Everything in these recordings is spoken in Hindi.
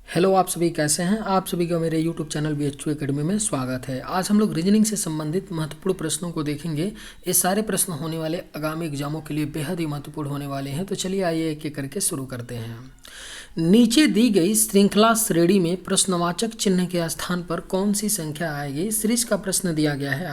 हेलो, आप सभी कैसे हैं। आप सभी का मेरे यूट्यूब चैनल BHU एकेडमी में स्वागत है। आज हम लोग रीजनिंग से संबंधित महत्वपूर्ण प्रश्नों को देखेंगे। ये सारे प्रश्न होने वाले आगामी एग्जामों के लिए बेहद ही महत्वपूर्ण होने वाले हैं। तो चलिए आइए एक एक करके शुरू करते हैं। नीचे दी गई श्रृंखला श्रेणी में प्रश्नवाचक चिन्ह के स्थान पर कौन सी संख्या आएगी। सीरीज का प्रश्न दिया गया है,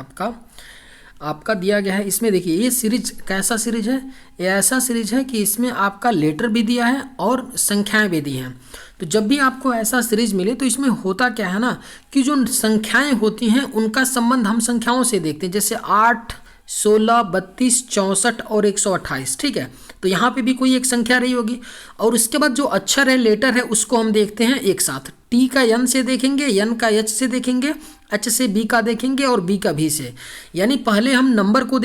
आपका दिया गया है। इसमें देखिए, ये सीरीज कैसा सीरीज है। ये ऐसा सीरीज है कि इसमें आपका लेटर भी दिया है और संख्याएं भी दी हैं। तो जब भी आपको ऐसा सीरीज मिले तो इसमें होता क्या है ना, कि जो संख्याएं होती हैं उनका संबंध हम संख्याओं से देखते हैं। जैसे 8, 16, 32, 64 और 128। ठीक है, तो यहाँ पे भी कोई एक संख्या रही होगी। और उसके बाद जो अक्षर है, लेटर है, उसको हम देखते हैं एक साथ। टी का एन से देखेंगे, एन का एच से देखेंगे, एच से बी का देखेंगे और बी का भी से। यानी पहले हम नंबर को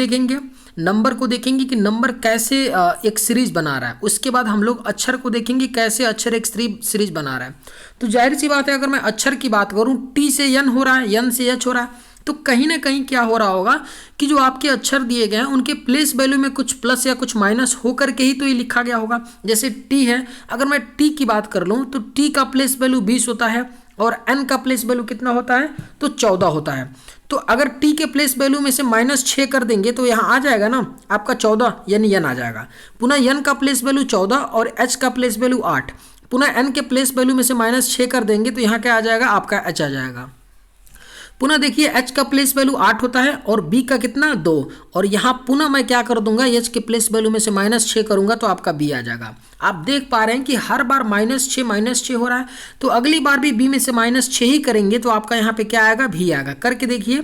देखेंगे कि नंबर कैसे एक सीरीज बना रहा है। उसके बाद हम लोग अक्षर को देखेंगे कैसे अक्षर एक सीरीज बना रहा है। तो जाहिर सी बात है, अगर मैं अक्षर की बात करूं, टी से एन हो रहा है, एन से एच हो रहा है, तो कहीं ना कहीं क्या हो रहा होगा कि जो आपके अक्षर दिए गए हैं उनके प्लेस वैल्यू में कुछ प्लस या कुछ माइनस होकर के ही तो ये लिखा गया होगा। जैसे टी है, अगर मैं टी की बात कर लूँ तो टी का प्लेस वैल्यू 20 होता है और एन का प्लेस वैल्यू कितना होता है, तो 14 होता है। तो अगर टी के प्लेस वैल्यू में से -6 कर देंगे तो यहाँ आ जाएगा ना आपका 14, यानी एन आ जाएगा। पुनः एन का प्लेस वैल्यू 14 और एच का प्लेस वैल्यू 8। पुनः एन के प्लेस वैल्यू में से -6 कर देंगे तो यहाँ क्या आ जाएगा, आपका एच आ जाएगा। पुनः देखिए, एच का प्लेस वैल्यू 8 होता है और बी का कितना 2। और यहाँ पुनः मैं क्या कर दूंगा, एच के प्लेस वैल्यू में से -6 करूंगा तो आपका बी आ जाएगा। आप देख पा रहे हैं कि हर बार -6 हो रहा है। तो अगली बार भी बी में से -6 ही करेंगे तो आपका यहाँ पे क्या आएगा, भी आएगा। करके देखिए,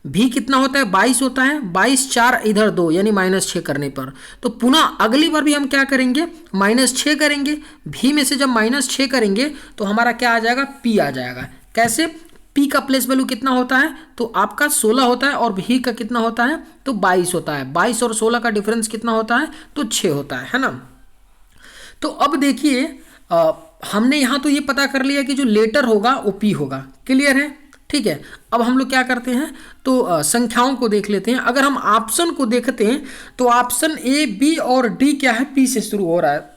भी कितना होता है, 22 होता है। 22 4 इधर 2, यानी -6 करने पर। तो पुनः अगली बार भी हम क्या करेंगे, -6 करेंगे। भी में से जब -6 करेंगे तो हमारा क्या आ जाएगा, पी आ जाएगा। कैसे, पी का प्लेस वैल्यू कितना होता है, तो आपका 16 होता है और भी का कितना होता है, तो 22 होता है। 22 और 16 का डिफरेंस कितना होता है, तो 6 होता है ना। तो अब देखिए, हमने यहाँ तो ये पता कर लिया कि जो लेटर होगा वो पी होगा। क्लियर है, ठीक है। अब हम लोग क्या करते हैं, तो संख्याओं को देख लेते हैं। अगर हम ऑप्शन को देखते हैं तो ऑप्शन ए, बी और डी क्या है, पी से शुरू हो रहा है।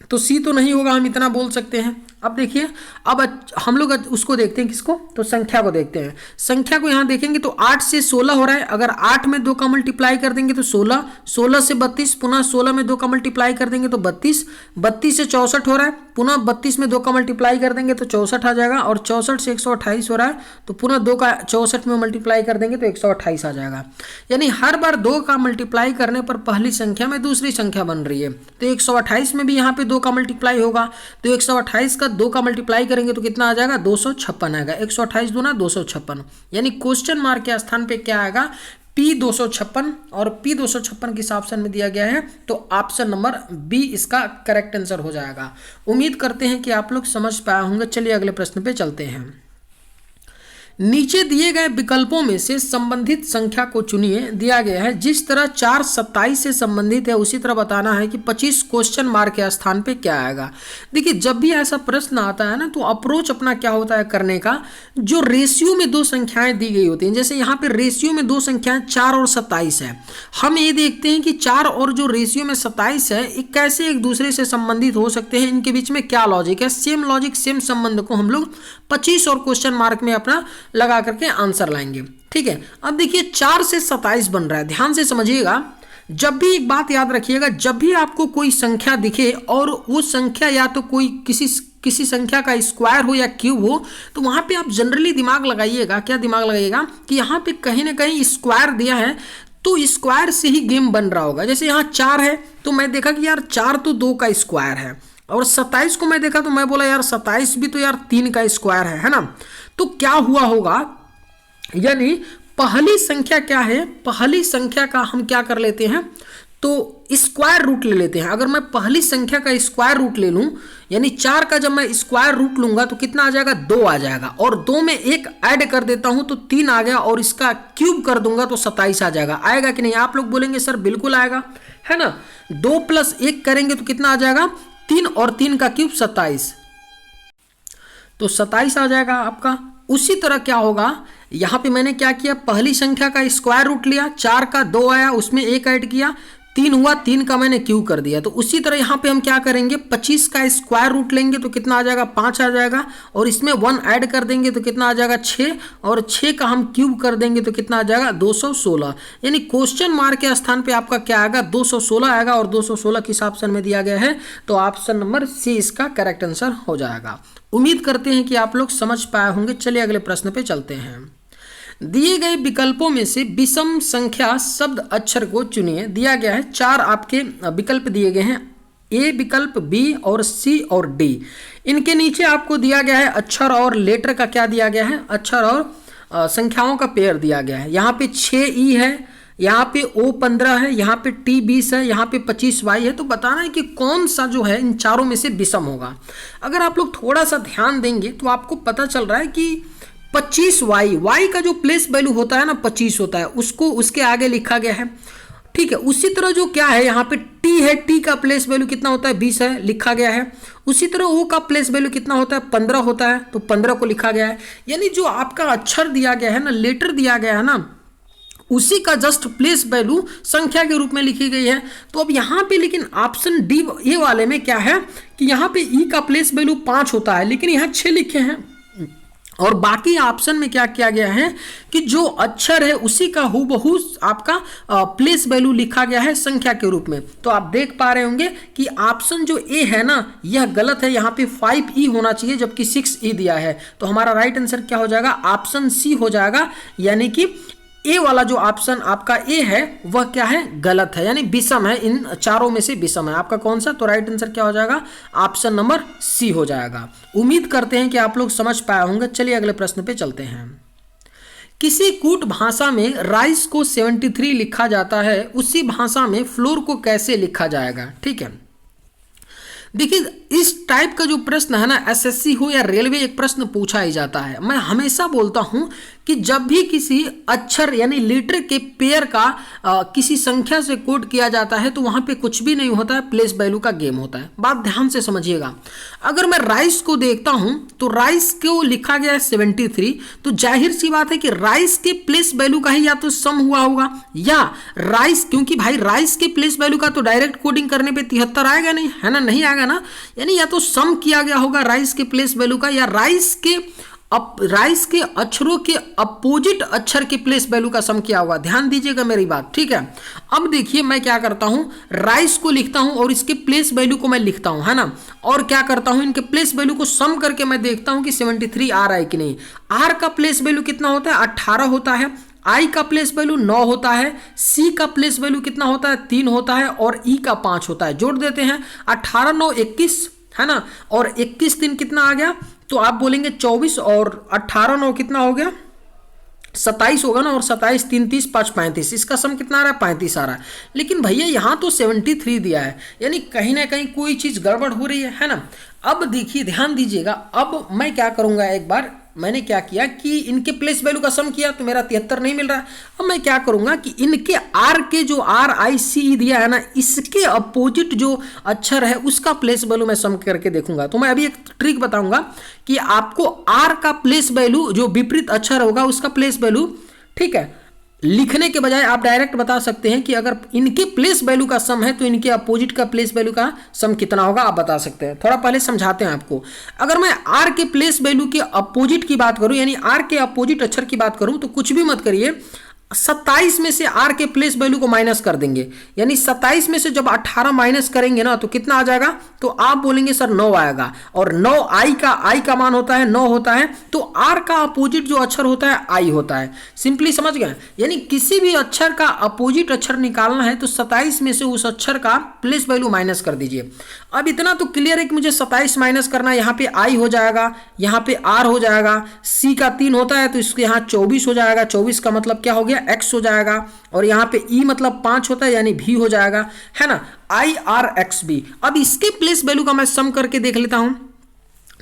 तो सी तो नहीं होगा, हम इतना बोल सकते हैं। अब देखिए, अब हम लोग उसको देखते हैं, किसको, तो संख्या को देखते हैं। संख्या को यहाँ देखेंगे तो 8 से 16 हो रहा है। अगर 8 में 2 का मल्टीप्लाई कर देंगे तो 16, 16 से 32, पुनः 16 में 2 का मल्टीप्लाई कर देंगे तो 32, 32 से 64 हो रहा है। पुनः 32 में 2 का मल्टीप्लाई कर देंगे तो 64 आ जाएगा। और 64 से 128 हो रहा है, तो पुनः 2 का 64 में मल्टीप्लाई कर देंगे तो 128 आ जाएगा। यानी हर बार 2 का मल्टीप्लाई करने पर पहली संख्या में दूसरी संख्या बन रही है। तो 128 में भी यहाँ पे 2 का मल्टीप्लाई होगा, तो 128 का 2 का मल्टीप्लाई करेंगे तो कितना आ जाएगा, 256 आएगा। 128 दूना 256, यानी क्वेश्चन मार्क के स्थान पे क्या आएगा, P 256। और P 256 किस ऑप्शन में दिया गया है, तो ऑप्शन नंबर बी इसका करेक्ट आंसर हो जाएगा। उम्मीद करते हैं कि आप लोग समझ पाए होंगे। चलिए अगले प्रश्न पे चलते हैं। नीचे दिए गए विकल्पों में से संबंधित संख्या को चुनिए। दिया गया है, जिस तरह 4 27 से संबंधित है उसी तरह बताना है कि 25 क्वेश्चन मार्क के स्थान पे क्या आएगा। देखिए, जब भी ऐसा प्रश्न आता है ना, तो अप्रोच अपना क्या होता है करने का, जो रेशियो में 2 संख्याएं दी गई होती हैं। जैसे यहाँ पे रेशियो में 2 संख्याएं 4 और 27 है। हम ये देखते हैं कि 4 और जो रेशियो में 27 है, ये कैसे एक दूसरे से संबंधित हो सकते हैं, इनके बीच में क्या लॉजिक है। सेम लॉजिक, सेम संबंध को हम लोग 25 और क्वेश्चन मार्क में अपना लगा करके आंसर लाएंगे। ठीक है, अब देखिए 4 से 27 बन रहा है। ध्यान से समझिएगा। जब भी एक बात याद रखिएगा, जब भी आपको कोई संख्या दिखे और वो संख्या या तो कोई किसी संख्या का स्क्वायर हो या क्यूब हो, तो वहां पे आप जनरली दिमाग लगाइएगा। क्या दिमाग लगाइएगा कि यहाँ पे कहीं ना कहीं स्क्वायर दिया है, तो स्क्वायर से ही गेम बन रहा होगा। जैसे यहाँ 4 है तो मैं देखा कि यार 4 तो 2 का स्क्वायर है, और 27 को मैं देखा तो मैं बोला यार 27 भी तो यार 3 का स्क्वायर है ना। तो क्या हुआ होगा, यानी पहली संख्या क्या है, पहली संख्या का हम क्या कर लेते हैं, तो स्क्वायर रूट ले लेते हैं। अगर मैं पहली संख्या का स्क्वायर रूट ले लूं, यानी 4 का जब मैं स्क्वायर रूट लूंगा तो कितना आ जाएगा, 2 आ जाएगा। और 2 में 1 ऐड कर देता हूं तो 3 आ गया, और इसका क्यूब कर दूंगा तो 27 आ जाएगा। आएगा कि नहीं, आप लोग बोलेंगे सर बिल्कुल आएगा, है ना। 2 + 1 करेंगे तो कितना आ जाएगा, 3 और 3 का क्यूब 27, तो 27 आ जाएगा आपका। उसी तरह क्या होगा, यहाँ पे मैंने क्या किया, पहली संख्या का स्क्वायर रूट लिया, 4 का 2 आया, उसमें 1 ऐड किया, 3 हुआ, 3 का मैंने क्यू कर दिया। तो उसी तरह यहाँ पे हम क्या करेंगे, 25 का स्क्वायर रूट लेंगे तो कितना आ जाएगा, 5 आ जाएगा, और इसमें 1 ऐड कर देंगे तो कितना आ जाएगा, 6, और 6 का हम क्यूब कर देंगे तो कितना आ जाएगा, 216। यानी क्वेश्चन मार्क के स्थान पे आपका क्या आएगा, 216 आएगा, और 216 किस ऑप्शन में दिया गया है, तो ऑप्शन नंबर सी इसका करेक्ट आंसर हो जाएगा। उम्मीद करते हैं कि आप लोग समझ पाए होंगे। चलिए अगले प्रश्न पे चलते हैं। दिए गए विकल्पों में से विषम संख्या शब्द अक्षर को चुनिए। दिया गया है 4 आपके विकल्प दिए गए हैं, ए विकल्प, बी और सी और डी। इनके नीचे आपको दिया गया है अक्षर और लेटर का क्या दिया गया है, अक्षर और संख्याओं का पेयर दिया गया है। यहाँ पे 6 ई है, यहाँ पे ओ 15 है, यहाँ पे टी 20 है, यहाँ पे 25 वाई है। तो बताना है कि कौन सा जो है इन चारों में से विषम होगा। अगर आप लोग थोड़ा सा ध्यान देंगे तो आपको पता चल रहा है कि 25 वाई का जो प्लेस वैल्यू होता है ना 25 होता है, उसको उसके आगे लिखा गया है। ठीक है, उसी तरह जो क्या है यहाँ पे टी है, टी का प्लेस वैल्यू कितना होता है, 20 है, लिखा गया है। उसी तरह ओ का प्लेस वैल्यू कितना होता है, 15 होता है, तो 15 को लिखा गया है। यानी जो आपका अक्षर दिया गया है ना, लेटर दिया गया है ना, उसी का जस्ट प्लेस वैल्यू संख्या के रूप में लिखी गई है। तो अब यहाँ पे लेकिन ऑप्शन डी ए वाले में क्या है कि यहाँ पे ई का प्लेस वैल्यू 5 होता है, लेकिन यहाँ 6 लिखे हैं। और बाकी ऑप्शन में क्या किया गया है कि जो अक्षर है उसी का हूबहू आपका प्लेस वैल्यू लिखा गया है संख्या के रूप में। तो आप देख पा रहे होंगे कि ऑप्शन जो ए है ना, यह गलत है। यहाँ पे 5E होना चाहिए जबकि 6E दिया है। तो हमारा राइट आंसर क्या हो जाएगा, ऑप्शन सी हो जाएगा। यानी कि ए वाला जो ऑप्शन आपका ए है वह क्या है, गलत है, यानी विषम है, इन चारों में से विषम है। आपका कौन सा, तो राइट आंसर क्या हो जाएगा, ऑप्शन नंबर सी हो जाएगा। उम्मीद करते हैं कि आप लोग समझ पाए होंगे। चलिए अगले प्रश्न पे चलते हैं। किसी कूट भाषा में राइस को 73 लिखा जाता है, उसी भाषा में फ्लोर को कैसे लिखा जाएगा। ठीक है, देखिए इस टाइप का जो प्रश्न है ना, एसएससी हो या रेलवे, एक प्रश्न पूछा ही जाता है। मैं हमेशा बोलता हूं कि जब भी किसी अक्षर यानी लेटर के पेयर का किसी संख्या से कोड किया जाता है तो वहां पे कुछ भी नहीं होता है, प्लेस वैल्यू का गेम होता है। बात ध्यान से समझिएगा। अगर मैं राइस को देखता हूं तो राइस को लिखा गया है 73, तो जाहिर सी बात है कि राइस के प्लेस वैल्यू का ही या तो सम हुआ होगा या राइस, क्योंकि भाई राइस के प्लेस वैल्यू का तो डायरेक्ट कोडिंग करने पे 73 आएगा नहीं, है ना, नहीं आएगा ना। यानी या तो सम किया गया होगा राइस के प्लेस वैल्यू का, या राइस के अक्षरों के अपोजिट अक्षर के प्लेस वैल्यू का सम किया होगा। ध्यान दीजिएगा मेरी बात, ठीक है। अब देखिए मैं क्या करता हूं, राइस को लिखता हूं और इसके प्लेस वैल्यू को मैं लिखता हूं, है ना, और क्या करता हूं, इनके प्लेस वैल्यू को सम करके मैं देखता हूं कि 73 आ रहा है कि नहीं। आर का प्लेस वैल्यू कितना होता है, 18 होता है। आई का प्लेस वैल्यू 9 होता है। सी का प्लेस वैल्यू कितना होता है, 3 होता है। और ई का 5 होता है। जोड़ देते हैं, 18 9 21, है ना, और 21 दिन कितना आ गया, तो आप बोलेंगे 24, और 18 9 कितना हो गया, 27 होगा ना, और 27 3 30 5 35, इसका सम कितना आ रहा है, 35 आ रहा है। लेकिन भैया यहाँ तो 73 दिया है, यानी कहीं ना कहीं कोई चीज गड़बड़ हो रही है ना। अब देखिए ध्यान दीजिएगा, अब मैं क्या करूंगा, एक बार मैंने क्या किया कि इनके प्लेस वैल्यू का सम किया तो मेरा 73 नहीं मिल रहा है। अब मैं क्या करूंगा कि इनके आर के जो RICE दिया है ना, इसके अपोजिट जो अक्षर है उसका प्लेस वैल्यू मैं सम करके देखूंगा। तो मैं अभी एक ट्रिक बताऊंगा कि आपको आर का प्लेस वैल्यू, जो विपरीत अक्षर होगा उसका प्लेस वैल्यू, ठीक है, लिखने के बजाय आप डायरेक्ट बता सकते हैं कि अगर इनके प्लेस वैल्यू का सम है तो इनके अपोजिट का प्लेस वैल्यू का सम कितना होगा, आप बता सकते हैं। थोड़ा पहले समझाते हैं आपको। अगर मैं आर के प्लेस वैल्यू के अपोजिट की बात करूं, यानी आर के अपोजिट अक्षर की बात करूं, तो कुछ भी मत करिए, 27 में से आर के प्लेस वैल्यू को माइनस कर देंगे। यानी 27 में से जब 18 माइनस करेंगे ना तो कितना आ जाएगा, तो आप बोलेंगे सर 9 आएगा। और 9 आई का मान होता है 9 होता है, तो आर का अपोजिट जो अक्षर होता है आई होता है। सिंपली समझ गए। यानी किसी भी अक्षर का अपोजिट अक्षर निकालना है तो 27 में से उस अक्षर का प्लेस वैल्यू माइनस कर दीजिए। अब इतना तो क्लियर है कि मुझे 27 माइनस करना है, यहाँ पे आई हो जाएगा, यहाँ पे आर हो जाएगा। सी का 3 होता है तो इसके यहाँ 24 हो जाएगा। 24 का मतलब क्या हो गया, एक्स हो जाएगा। और यहाँ पे ई मतलब 5 होता है, यानी भी हो जाएगा, है ना, IRXB। अब इसके प्लेस वैल्यू का मैं सम करके देख लेता हूं,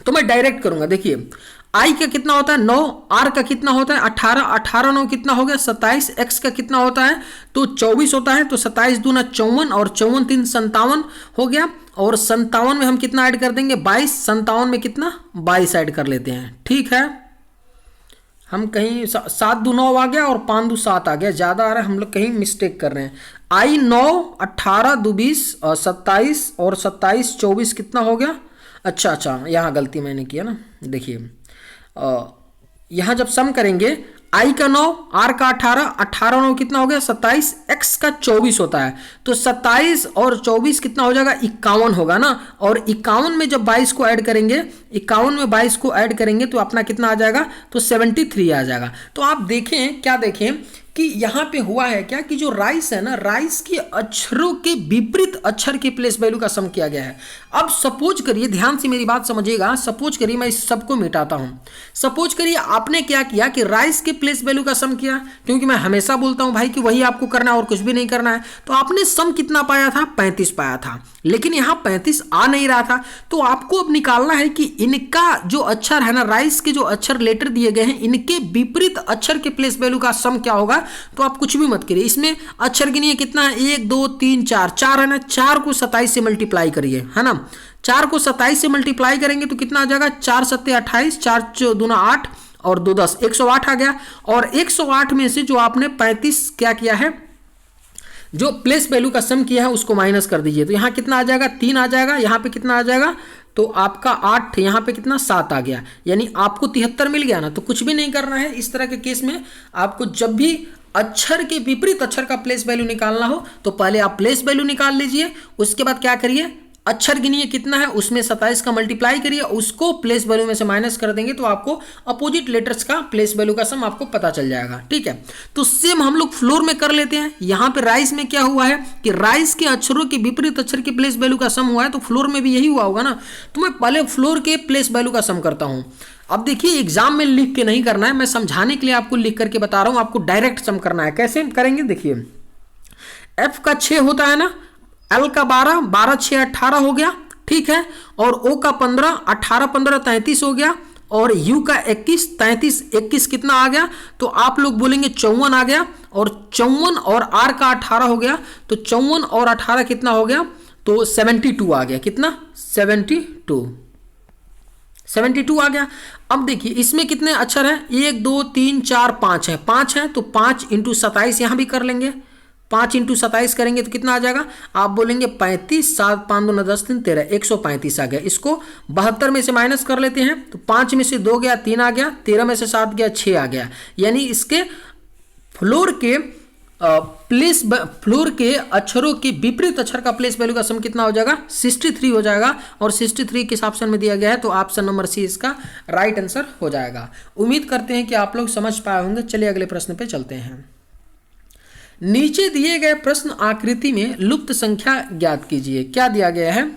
तो मैं डायरेक्ट करूंगा। देखिए आई का कितना होता है 9, आर का कितना होता है 18, 18 9 कितना हो गया 27, एक्स का कितना होता है तो 24 होता है। तो 27 दूना 54 और 54 3 57 हो गया। और 57 में हम कितना ऐड कर देंगे 22, 57 में कितना 22 ऐड कर लेते हैं, ठीक है। हम कहीं 7 2 9 आ गया और 5 2 7 आ गया, ज़्यादा आ रहा है, हम लोग कहीं मिस्टेक कर रहे हैं। आई 9, 18 2 20 27 और 27 24 कितना हो गया? अच्छा, यहाँ गलती मैंने किया ना, देखिए यहाँ जब सम करेंगे आई का 9, आर का 18, 18 9 कितना हो गया? 27, एक्स का 24 होता है, तो 27 और 24 कितना हो जाएगा? 51 होगा ना। और 51 में जब 22 को ऐड करेंगे, 51 में 22 को ऐड करेंगे तो अपना कितना आ जाएगा? तो 73 आ जाएगा। तो आप देखें, क्या देखें कि यहाँ पे हुआ है क्या कि जो राइस है ना, राइस के अक्षरों के विपरीत अक्षर के प्लेस वैल्यू का सम किया गया है। अब सपोज करिए, ध्यान से मेरी बात समझिएगा, सपोज करिए मैं इस सब को मिटाता हूँ। सपोज करिए आपने क्या किया कि राइस के प्लेस वैल्यू का सम किया, क्योंकि मैं हमेशा बोलता हूँ भाई कि वही आपको करना है और कुछ भी नहीं करना है। तो आपने सम कितना पाया था? 35 पाया था, लेकिन यहाँ 35 आ नहीं रहा था। तो आपको अब निकालना है कि इनका जो अक्षर है ना, राइस के जो अक्षर लेटर दिए गए हैं, इनके विपरीत अक्षर के प्लेस वैल्यू का सम क्या होगा। तो आप कुछ भी मत करिए, इसमें अक्षर गिनिए कितना है? 1 2 3 4, 4 है ना, 4 को 27 से मल्टीप्लाई करिए, है ना। 4 को 27 से मल्टीप्लाई करेंगे तो कितना आ जाएगा? 4 7 28, 4 दूना 8 और 2 10, 108 आ गया। और 108 में से जो आपने 35 क्या किया है, जो प्लेस वैल्यू का सम किया है उसको माइनस कर दीजिए। तो यहाँ कितना आ जाएगा? 3 आ जाएगा। यहाँ पे कितना आ जाएगा? तो आपका 8, यहाँ पे कितना? 7 आ गया, यानी आपको 73 मिल गया ना। तो कुछ भी नहीं करना है इस तरह के केस में। आपको जब भी अक्षर के विपरीत अक्षर का प्लेस वैल्यू निकालना हो तो पहले आप प्लेस वैल्यू निकाल लीजिए, उसके बाद क्या करिए, अक्षर गिनिए कितना है, उसमें 27 का मल्टीप्लाई करिए, उसको प्लेस वैल्यू में से माइनस कर देंगे तो आपको अपोजिट लेटर्स का प्लेस वैल्यू का सम आपको पता चल जाएगा। ठीक है, तो सेम हम लोग फ्लोर में कर लेते हैं। यहाँ पे राइस में क्या हुआ है कि राइस के अक्षरों के विपरीत अक्षर के प्लेस वैल्यू का सम हुआ है, तो फ्लोर में भी यही हुआ होगा ना। तो मैं पहले फ्लोर के प्लेस वैल्यू का सम करता हूँ। अब देखिए, एग्जाम में लिख के नहीं करना है, मैं समझाने के लिए आपको लिख करके बता रहा हूँ। आपको डायरेक्ट सम करना है। कैसे करेंगे देखिए, एफ का 6 होता है ना, एल का 12, 12 6 18 हो गया, ठीक है। और ओ का 15, 18 15 33 हो गया। और यू का 21, 33 21 कितना आ गया? तो आप लोग बोलेंगे 54 आ गया। और 54 और आर का 18 हो गया, तो 54 और 18 कितना हो गया? तो 72 आ गया। कितना? 72 आ गया। अब देखिए इसमें कितने अक्षर हैं? 1 2 3 4 5 है, 5 है, तो 5 × 27 यहां भी कर लेंगे। 5 × 27 करेंगे तो कितना आ जाएगा? आप बोलेंगे 35, 7 5 2 10 3 13, 135 आ गया। इसको 72 में से माइनस कर लेते हैं, तो 5 में से 2 गया, 3 आ गया, 13 में से 7 गया, 6 आ गया। यानी इसके फ्लोर के अक्षरों के विपरीत अक्षर का प्लेस वैल्यू का सम कितना हो जाएगा? 63 हो जाएगा। और 63 किस ऑप्शन में दिया गया है? तो ऑप्शन नंबर सी इसका राइट आंसर हो जाएगा। उम्मीद करते हैं कि आप लोग समझ पाए होंगे। चलिए अगले प्रश्न पे चलते हैं। नीचे दिए गए प्रश्न आकृति में लुप्त संख्या ज्ञात कीजिए। क्या दिया गया है?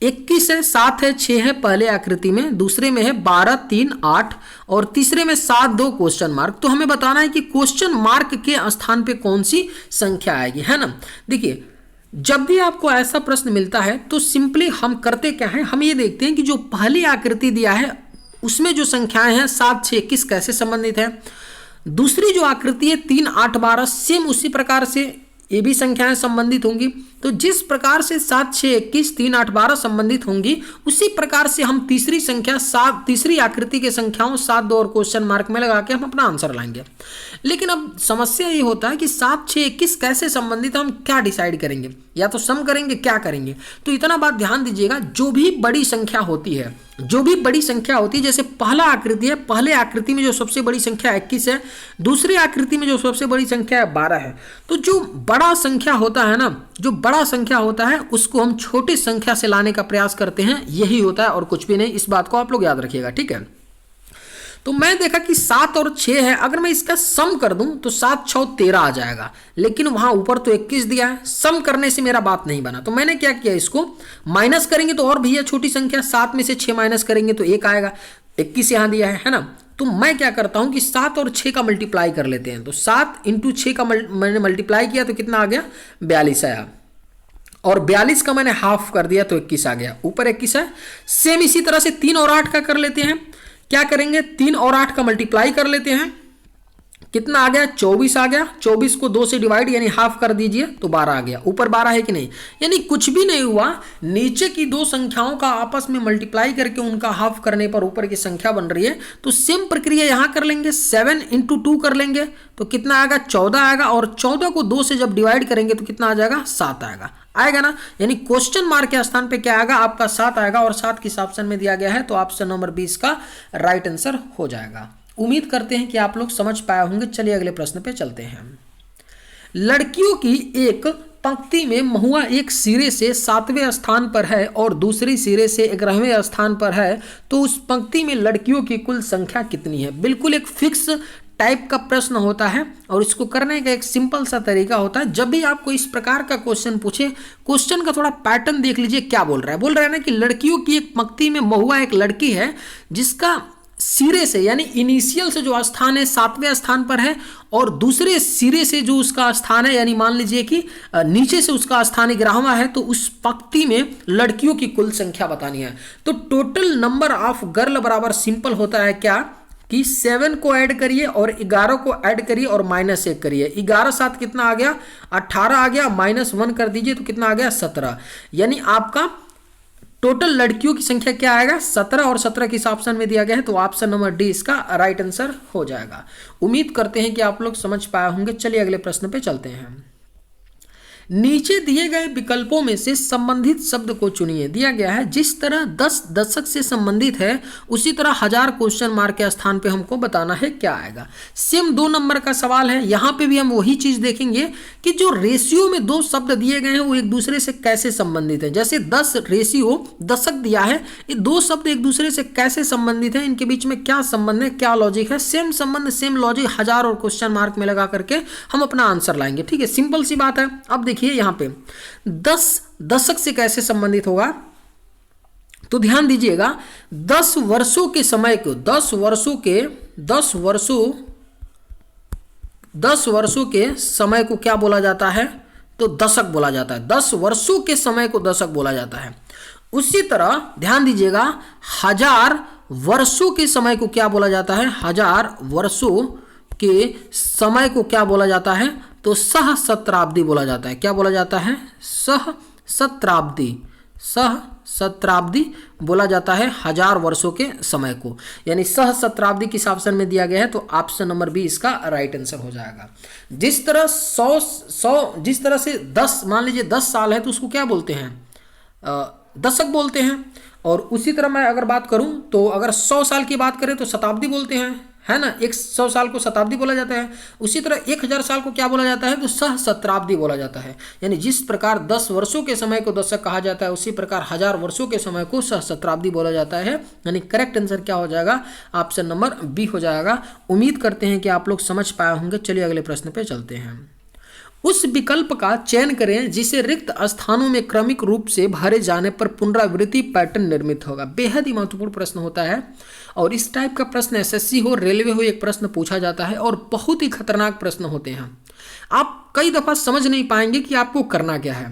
21 है, 7 है, 6 है पहले आकृति में, दूसरे में है 12 3 8 और तीसरे में 7 2 क्वेश्चन मार्क। तो हमें बताना है कि क्वेश्चन मार्क के स्थान पे कौन सी संख्या आएगी, है ना। देखिए, जब भी आपको ऐसा प्रश्न मिलता है तो सिंपली हम करते क्या है, हम ये देखते हैं कि जो पहली आकृति दिया है उसमें जो संख्याएं हैं 7 6 21 कैसे संबंधित है। दूसरी जो आकृति है 3 8 12, सेम उसी प्रकार से ये भी संख्याएं संबंधित होंगी। तो जिस प्रकार से 7 6 21 3 8 12 संबंधित होंगी, उसी प्रकार से हम तीसरी आकृति के संख्याओं 7 2 और क्वेश्चन मार्क में लगा के हम अपना आंसर लाएंगे। लेकिन अब समस्या ये होता है कि 7 6 21 कैसे संबंधित, हम क्या डिसाइड करेंगे? या तो सम करेंगे, क्या करेंगे? तो इतना बात ध्यान दीजिएगा, जो भी बड़ी संख्या होती है, जैसे पहला आकृति है, पहले आकृति में जो सबसे बड़ी संख्या 21 है, दूसरी आकृति में जो सबसे बड़ी संख्या है 12 है। तो जो बड़ा संख्या होता है ना, जो बड़ा संख्या होता है उसको हम छोटी संख्या से लाने का प्रयास करते हैं, यही होता है और कुछ भी नहीं। इस बात को आप लोग याद रखिएगा, ठीक है। तो मैं देखा कि 7 और 6 है, अगर मैं इसका सम कर दूं तो 7 6 13 आ जाएगा, लेकिन वहां ऊपर तो 21 दिया है, सम करने से मेरा बात नहीं बना। तो मैंने क्या किया, इसको माइनस करेंगे तो और भैया छोटी संख्या, 7 में से 6 माइनस करेंगे तो 1 आएगा, 21 यहां दिया है ना। तो मैं क्या करता हूं कि 7 और 6 का मल्टीप्लाई कर लेते हैं। तो 7 × 6 का मैंने मल्टीप्लाई किया तो कितना आ गया? 42 आया। और 42 का मैंने हाफ कर दिया तो 21 आ गया, ऊपर 21 है। सेम इसी तरह से 3 और 8 का कर लेते हैं। क्या करेंगे? 3 और 8 का मल्टीप्लाई कर लेते हैं। कितना आ गया, 24 आ गया। 24 को 2 से डिवाइड यानी हाफ कर दीजिए तो 12 आ गया। ऊपर 12 है कि नहीं, यानी कुछ भी नहीं हुआ, नीचे की दो संख्याओं का आपस में मल्टीप्लाई करके उनका हाफ करने पर ऊपर की संख्या बन रही है। तो सेम प्रक्रिया यहां कर लेंगे, 7 × 2 कर लेंगे तो कितना आएगा, 14 आएगा। और 14 को 2 से जब डिवाइड करेंगे तो कितना आ जाएगा, 7 आएगा। आएगा ना, यानी क्वेश्चन मार्क के स्थान पे क्या आएगा, आपका 7 आएगा। और 7 किस ऑप्शन में दिया गया है, तो ऑप्शन नंबर 20 का राइट आंसर हो जाएगा। उम्मीद करते हैं कि आप लोग समझ पाए होंगे। चलिए अगले प्रश्न पे चलते हैं। लड़कियों की एक पंक्ति में महुआ एक सिरे से 7वें स्थान पर है और दूसरी सिरे से 11वें स्थान पर है, तो उस पंक्ति में लड़कियों की कुल संख्या कितनी है। बिल्कुल एक फिक्स टाइप का प्रश्न होता है और इसको करने का एक सिंपल सा तरीका होता है। जब भी आपको इस प्रकार का क्वेश्चन पूछे, क्वेश्चन का थोड़ा पैटर्न देख लीजिए क्या बोल रहा है। बोल रहा है ना कि लड़कियों की एक पंक्ति में महुआ एक लड़की है जिसका सिरे से यानी इनिशियल से जो स्थान है 7वें स्थान पर है और दूसरे सिरे से जो उसका स्थान है यानी मान लीजिए कि नीचे से उसका स्थान 11वां है, तो उस पंक्ति में लड़कियों की कुल संख्या बतानी है। तो टोटल नंबर ऑफ गर्ल बराबर सिंपल होता है क्या कि 7 को ऐड करिए और 11 को ऐड करिए और -1 करिए। 11 7 कितना आ गया, 18 आ गया। -1 कर दीजिए तो कितना आ गया, 17। यानी आपका टोटल लड़कियों की संख्या क्या आएगा, 17। और 17 किस ऑप्शन में दिया गया है, तो ऑप्शन नंबर डी इसका राइट आंसर हो जाएगा। उम्मीद करते हैं कि आप लोग समझ पाए होंगे। चलिए अगले प्रश्न पे चलते हैं। नीचे दिए गए विकल्पों में से संबंधित शब्द को चुनिए। दिया गया है जिस तरह 10 दशक से संबंधित है उसी तरह 1000 क्वेश्चन मार्क के स्थान पे हमको बताना है क्या आएगा। सेम 2 नंबर का सवाल है। यहाँ पे भी हम वही चीज देखेंगे कि जो रेशियो में 2 शब्द दिए गए हैं वो एक दूसरे से कैसे संबंधित है। जैसे 10 रेशियो दशक दिया है, ये 2 शब्द एक दूसरे से कैसे संबंधित है, इनके बीच में क्या संबंध है, क्या लॉजिक है। सेम संबंध सेम लॉजिक 1000 और क्वेश्चन मार्क में लगा करके हम अपना आंसर लाएंगे। ठीक है, सिंपल सी बात है। अब देखिए यहां पे 10 दशक से कैसे संबंधित होगा, तो ध्यान दीजिएगा 10 वर्षों के समय को 10 वर्षों के समय को क्या बोला जाता है, तो दशक बोला जाता है। 10 वर्षों के समय को दशक बोला जाता है। उसी तरह ध्यान दीजिएगा 1000 वर्षों के समय को क्या बोला जाता है, 1000 वर्षों के समय को क्या बोला जाता है, तो सहस्त्राब्दी बोला जाता है। क्या बोला जाता है, सहस्त्राब्दी बोला जाता है 1000 वर्षों के समय को। यानी सहस्त्राब्दी किस ऑप्शन में दिया गया है, तो ऑप्शन नंबर बी इसका राइट आंसर हो जाएगा। जिस तरह 100 जिस तरह से 10 मान लीजिए 10 साल है तो उसको क्या बोलते हैं, दशक बोलते हैं। और उसी तरह मैं अगर बात करूं तो अगर 100 साल की बात करें तो शताब्दी बोलते हैं, है ना। 100 साल को शताब्दी बोला जाता है। उसी तरह 1000 साल को क्या बोला जाता है, तो सहस्त्राब्दी बोला जाता है। यानी जिस प्रकार 10 वर्षों के समय को दशक कहा जाता है उसी प्रकार 1000 वर्षों के समय को सहस्त्राब्दी बोला जाता है। यानी करेक्ट आंसर क्या हो जाएगा, ऑप्शन नंबर बी हो जाएगा। उम्मीद करते हैं कि आप लोग समझ पाए होंगे। चलिए अगले प्रश्न पे चलते हैं। उस विकल्प का चयन करें जिसे रिक्त स्थानों में क्रमिक रूप से भरे जाने पर पुनरावृत्ति पैटर्न निर्मित होगा। बेहद ही महत्वपूर्ण प्रश्न होता है और इस टाइप का प्रश्न एसएससी हो, रेलवे हो, एक प्रश्न पूछा जाता है और बहुत ही खतरनाक प्रश्न होते हैं। आप कई दफा समझ नहीं पाएंगे कि आपको करना क्या है,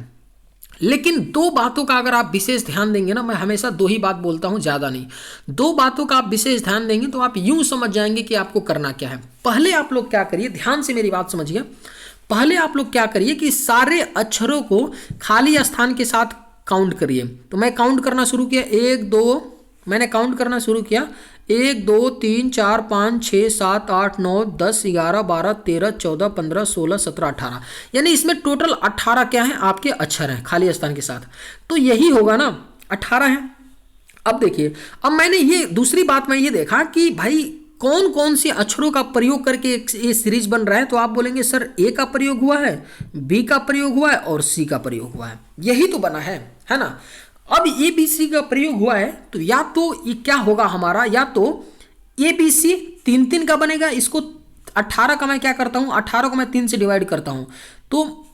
लेकिन 2 बातों का अगर आप विशेष ध्यान देंगे ना, मैं हमेशा 2 ही बात बोलता हूं, ज्यादा नहीं। 2 बातों का आप विशेष ध्यान देंगे तो आप यूं समझ जाएंगे कि आपको करना क्या है। पहले आप लोग क्या करिए, ध्यान से मेरी बात समझिए। पहले आप लोग क्या करिए कि सारे अक्षरों को खाली स्थान के साथ काउंट करिए। तो मैं काउंट करना शुरू किया, 1 2 मैंने काउंट करना शुरू किया, 1 2 3 4 5 6 7 8 9 10 11 12 13 14 15 16 17 18। यानी इसमें टोटल 18 क्या है, आपके अक्षर हैं खाली स्थान के साथ। तो यही होगा ना, 18 है। अब देखिए, अब मैंने ये दूसरी बात मैं ये देखा कि भाई कौन कौन से अक्षरों का प्रयोग करके ये सीरीज बन रहा है। तो आप बोलेंगे सर ए का प्रयोग हुआ है, बी का प्रयोग हुआ है और सी का प्रयोग हुआ है, यही तो बना है ना। अब ए बी सी का प्रयोग हुआ है तो या तो ये क्या होगा हमारा, या तो ए बी सी 3 का बनेगा। इसको 18 का मैं क्या करता हूं, 18 को मैं 3 से डिवाइड करता हूं तो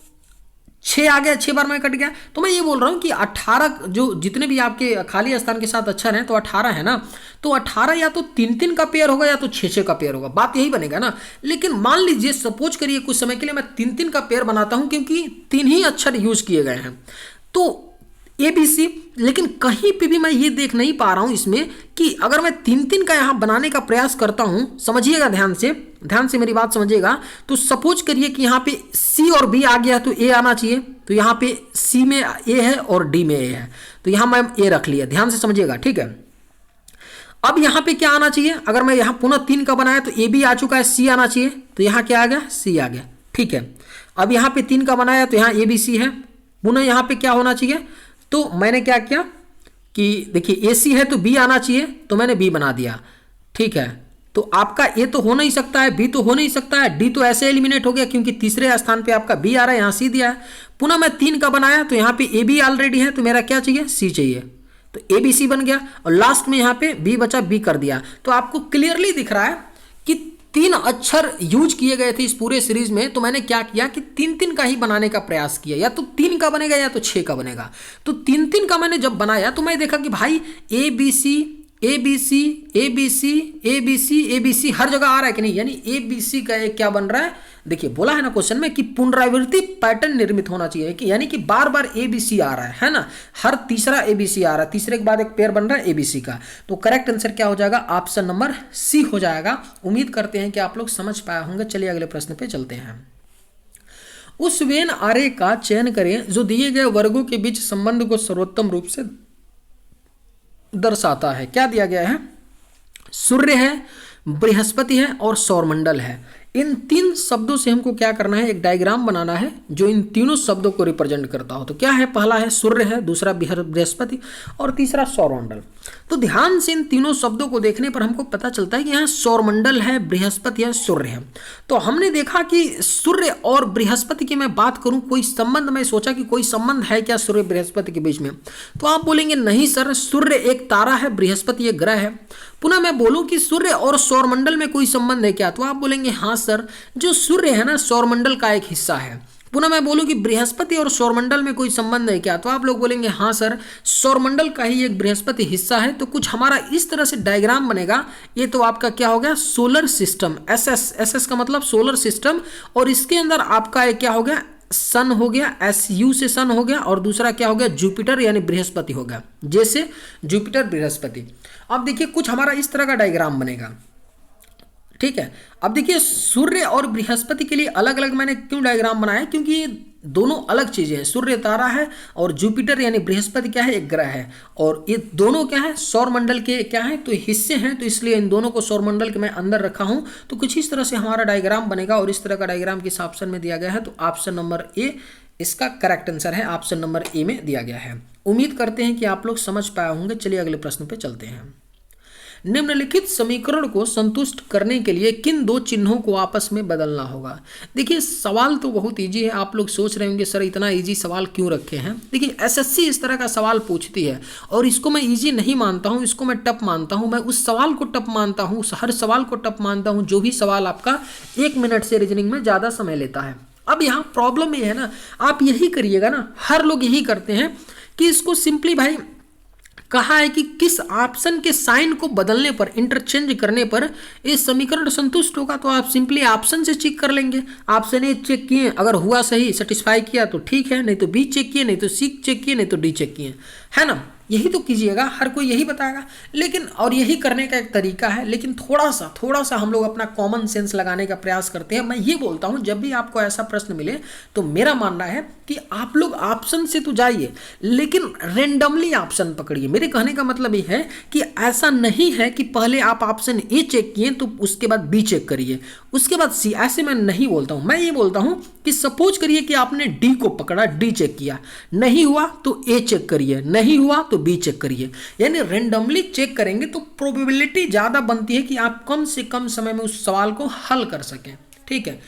6 आ गया, 6 बार में कट गया। तो मैं ये बोल रहा हूं कि 18 जो जितने भी आपके खाली स्थान के साथ अक्षर हैं तो 18 है ना। तो 18 या तो 3 का पेयर होगा या तो 6 का पेयर होगा, बात यही बनेगा ना। लेकिन मान लीजिए सपोज करिए कुछ समय के लिए मैं 3 का पेयर बनाता हूं क्योंकि 3 ही अक्षर यूज किए गए हैं। तो ए बी सी। लेकिन कहीं पे भी मैं ये देख नहीं पा रहा हूं इसमें कि अगर मैं 3 3 का यहां बनाने का प्रयास करता हूं, समझिएगा ध्यान से मेरी बात समझिएगा। तो सपोज करिए कि यहां पे सी और बी आ गया तो ए आना चाहिए, तो यहां पे सी में ए है और डी में ए है, तो यहां मैं ए रख लिया, ध्यान से समझिएगा, ठीक है। अब यहां पे क्या आना चाहिए, अगर मैं यहां पुनः 3 का बनाया तो ए भी आ चुका है, सी आना चाहिए, तो यहां क्या आ गया, सी आ गया, ठीक है। अब यहां पे 3 का बनाया तो यहां ए बी सी है, पुनः यहां पे क्या होना चाहिए, तो मैंने क्या किया कि देखिए ए सी है तो बी आना चाहिए, तो मैंने बी बना दिया, ठीक है। तो आपका ए तो हो नहीं सकता है, बी तो हो नहीं सकता है, डी तो ऐसे एलिमिनेट हो गया क्योंकि तीसरे स्थान पे आपका बी आ रहा है, यहां सी दिया है। पुनः मैं 3 का बनाया तो यहां पे ए बी ऑलरेडी है, तो मेरा क्या चाहिए, सी चाहिए, तो ए बी सी बन गया, और लास्ट में यहां पे बी बचा, बी कर दिया। तो आपको क्लियरली दिख रहा है कि 3 अक्षर यूज किए गए थे इस पूरे सीरीज में, तो मैंने क्या किया कि 3 3 का ही बनाने का प्रयास किया, या तो 3 का बनेगा या तो 6 का बनेगा। तो 3 3 का मैंने जब बनाया तो मैं देखा कि भाई A B C A B C A B C A B C A B C हर जगह आ रहा है कि नहीं, यानी ए बी सी का एक क्या बन रहा है, देखिए बोला है ना क्वेश्चन में कि पुनरावृत्ति पैटर्न निर्मित होना चाहिए, कि यानी कि बार बार ए बी सी आ रहा है ना, हर तीसरा ए बी सी आ रहा है, तीसरे के बाद एक पेयर बन रहा है ए बी सी का। तो करेक्ट आंसर क्या हो जाएगा, ऑप्शन नंबर सी हो जाएगा। उम्मीद करते हैं कि आप लोग समझ पाए होंगे। चलिए अगले प्रश्न पे चलते हैं। उस वेन आरेख का चयन करें जो दिए गए वर्गों के बीच संबंध को सर्वोत्तम रूप से दर्शाता है। क्या दिया गया है, सूर्य है, बृहस्पति है और सौरमंडल है। इन 3 शब्दों से हमको क्या करना है, एक डायग्राम बनाना है जो इन तीनों शब्दों को रिप्रेजेंट करता हो। तो क्या है, पहला है सूर्य है, दूसरा बृहस्पति और तीसरा सौरमंडल। तो ध्यान से इन तीनों शब्दों को देखने पर हमको पता चलता है कि यहाँ सौरमंडल है, बृहस्पति है, सूर्य है। तो हमने देखा कि सूर्य और बृहस्पति की मैं बात करूं, कोई संबंध, मैं सोचा कि कोई संबंध है क्या सूर्य बृहस्पति के बीच में, तो आप बोलेंगे नहीं सर, सूर्य एक तारा है, बृहस्पति एक ग्रह है। पुनः मैं बोलूं कि सूर्य और सौरमंडल में कोई संबंध है क्या, तो आप बोलेंगे हाँ सर, जो सूर्य है ना सौरमंडल का एक हिस्सा है। पुनः मैं बोलूं कि बृहस्पति और सौरमंडल में कोई संबंध है क्या, तो आप लोग बोलेंगे हाँ सर, सौरमंडल का ही एक बृहस्पति हिस्सा है। तो कुछ हमारा इस तरह से डायग्राम बनेगा। ये तो आपका क्या हो गया, सोलर सिस्टम, एस का मतलब सोलर सिस्टम, और इसके अंदर आपका एक क्या हो गया, सन हो गया, SU से सन हो गया, और दूसरा क्या हो गया, जुपिटर यानी बृहस्पति हो गया, जैसे जुपिटर बृहस्पति। अब देखिए कुछ हमारा इस तरह का डायग्राम बनेगा, ठीक है। अब देखिए सूर्य और बृहस्पति के लिए अलग अलग मैंने क्यों डायग्राम बनाया, क्योंकि ये दोनों अलग चीजें हैं। सूर्य तारा है और जुपिटर यानी बृहस्पति क्या है, एक ग्रह है, और ये दोनों क्या है, सौरमंडल के क्या है, तो हिस्से हैं। तो इसलिए इन दोनों को सौरमंडल के मैं अंदर रखा हूं। तो कुछ इस तरह से हमारा डायग्राम बनेगा, और इस तरह का डायग्राम किस ऑप्शन में दिया गया है, तो ऑप्शन नंबर ए इसका करेक्ट आंसर है, ऑप्शन नंबर ए में दिया गया है। उम्मीद करते हैं कि आप लोग समझ पाए होंगे। चलिए अगले प्रश्न पे चलते हैं। निम्नलिखित समीकरण को संतुष्ट करने के लिए किन 2 चिन्हों को आपस में बदलना होगा। देखिए सवाल तो बहुत इजी है। आप लोग सोच रहे होंगे सर इतना इजी सवाल क्यों रखे हैं। देखिए एसएससी इस तरह का सवाल पूछती है, और इसको मैं इजी नहीं मानता हूं, इसको मैं टफ मानता हूं। मैं उस सवाल को टफ मानता हूं, हर सवाल को टफ मानता हूं जो भी सवाल आपका 1 मिनट से रीजनिंग में ज़्यादा समय लेता है। अब यहाँ प्रॉब्लम ये है ना, आप यही करिएगा ना, हर लोग यही करते हैं कि इसको सिंपली भाई कहा है कि किस ऑप्शन के साइन को बदलने पर, इंटरचेंज करने पर ये समीकरण संतुष्ट होगा। तो आप सिंपली ऑप्शन से चेक कर लेंगे। ऑप्शन ए चेक किए, अगर हुआ सही, सेटिस्फाई किया तो ठीक है, नहीं तो बी चेक किए, नहीं तो सी चेक किए, नहीं तो डी चेक किए, है ना। यही तो कीजिएगा, हर कोई यही बताएगा। लेकिन और यही करने का एक तरीका है, लेकिन थोड़ा सा हम लोग अपना कॉमन सेंस लगाने का प्रयास करते हैं। मैं ये बोलता हूं जब भी आपको ऐसा प्रश्न मिले तो मेरा मानना है कि आप लोग ऑप्शन से तो जाइए, लेकिन रेंडमली ऑप्शन पकड़िए। मेरे कहने का मतलब ये है कि ऐसा नहीं है कि पहले आप ऑप्शन ए चेक किए तो उसके बाद बी चेक करिए, उसके बाद सी, ऐसे मैं नहीं बोलता हूं। मैं ये बोलता हूं कि सपोज करिए कि आपने डी को पकड़ा, डी चेक किया, नहीं हुआ तो ए चेक करिए, नहीं हुआ तो बी चेक करिए। यानी रेंडमली चेक करेंगे तो प्रोबेबिलिटी ज्यादा बनती है कि आप कम से कम समय में उस सवाल को हल कर सकें, ठीक है।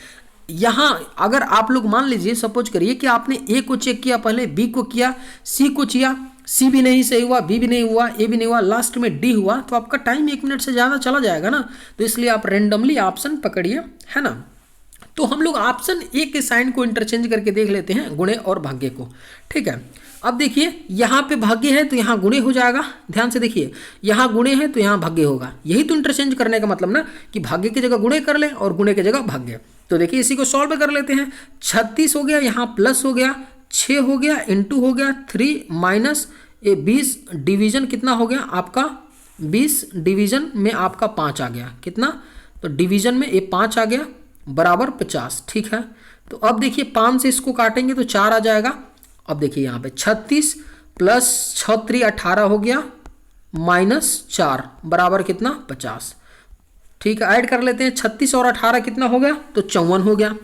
यहां अगर आप लोग मान लीजिए, सपोज करिए कि आपने ए को चेक किया, पहले बी को किया, सी को किया, सी भी नहीं सही हुआ, बी भी नहीं हुआ, ए भी नहीं हुआ, लास्ट में डी हुआ, तो आपका टाइम 1 मिनट से ज्यादा चला जाएगा ना। तो इसलिए आप रेंडमली ऑप्शन पकड़िए, है ना। तो हम लोग ऑप्शन ए के साइन को इंटरचेंज करके देख लेते हैं, गुणे और भाग्य को, ठीक है। अब देखिए यहाँ पे भाग्य है तो यहाँ गुणे हो जाएगा। ध्यान से देखिए, यहाँ गुणे है तो यहाँ भाग्य होगा। यही तो इंटरचेंज करने का मतलब ना, कि भाग्य की जगह गुणे कर ले और गुणे की जगह भाग्य। तो देखिए इसी को सॉल्व कर लेते हैं। 36 हो गया, यहाँ प्लस हो गया, 6 हो गया इंटू हो गया 3 माइनस ये 20 डिवीजन कितना हो गया आपका 20 डिवीजन में आपका 5 आ गया कितना, तो डिवीजन में ये 5 आ गया बराबर 50। ठीक है, तो अब देखिए 5 से इसको काटेंगे तो 4 आ जाएगा। अब देखिए यहाँ पे 36 प्लस 6 3 18 हो गया माइनस 4 बराबर कितना 50। ठीक है, ऐड कर लेते हैं 36 और 18 कितना हो गया, तो 54 हो गया।